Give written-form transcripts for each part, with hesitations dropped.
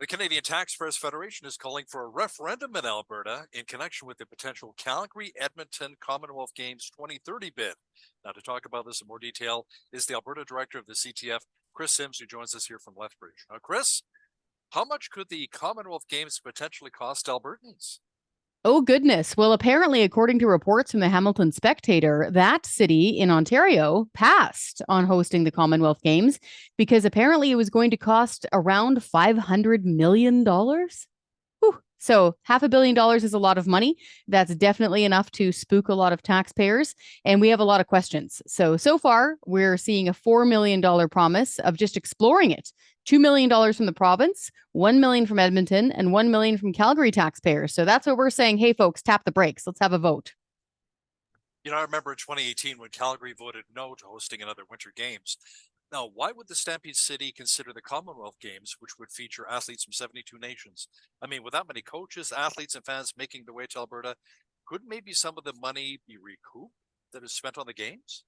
The Canadian Taxpayers Federation is calling for a referendum in Alberta in connection with the potential Calgary-Edmonton Commonwealth Games 2030 bid. Now, to talk about this in more detail is the Alberta director of the CTF, Kris, who joins us here from Lethbridge. Kris, how much could the Commonwealth Games potentially cost Albertans? Oh, goodness. Well, apparently, according to reports from the Hamilton Spectator, that city in Ontario passed on hosting the Commonwealth Games because apparently it was going to cost around $500 million. Whew. So $500 million is a lot of money. That's definitely enough to spook a lot of taxpayers. And we have a lot of questions. So far, we're seeing a $4 million promise of just exploring it. $2 million from the province, $1 million from Edmonton, and $1 million from Calgary taxpayers. So that's what we're saying. Hey, folks, tap the brakes. Let's have a vote. I remember in 2018 when Calgary voted no to hosting another Winter Games. Now, why would the Stampede City consider the Commonwealth Games, which would feature athletes from 72 nations? I mean, with that many coaches, athletes, and fans making their way to Alberta, could maybe some of the money be recouped that is spent on the games?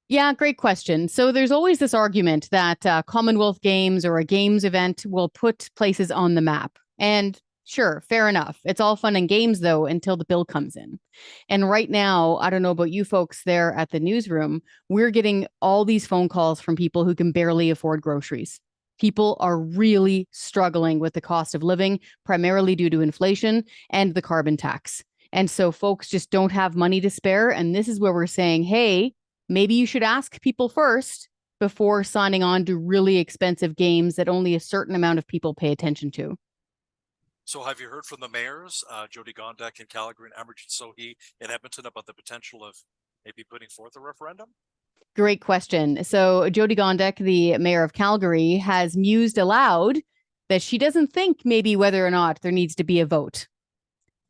Yeah, great question. So there's always this argument that Commonwealth Games or a games event will put places on the map. And sure, fair enough. It's all fun and games, though, until the bill comes in. And right now, I don't know about you folks there at the newsroom, we're getting all these phone calls from people who can barely afford groceries. People are really struggling with the cost of living, primarily due to inflation and the carbon tax. And so folks just don't have money to spare. And this is where we're saying, hey, maybe you should ask people first before signing on to really expensive games that only a certain amount of people pay attention to. So have you heard from the mayors, Jody Gondek in Calgary and Amarjeet Sohi in Edmonton, about the potential of maybe putting forth a referendum? Great question. So Jody Gondek, the mayor of Calgary, has mused aloud that she doesn't think maybe whether or not there needs to be a vote.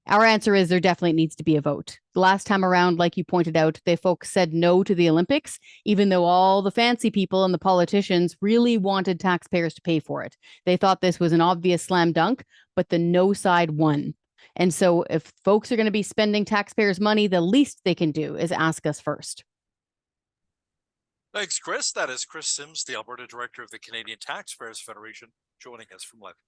Our answer is there definitely needs to be a vote. The last time around, like you pointed out, the folks said no to the Olympics, even though all the fancy people and the politicians really wanted taxpayers to pay for it. They thought this was an obvious slam dunk, but the no side won. And so if folks are going to be spending taxpayers' money, the least they can do is ask us first. Thanks, Kris. That is Kris Sims, the Alberta director of the Canadian Taxpayers Federation, joining us from Lethbridge.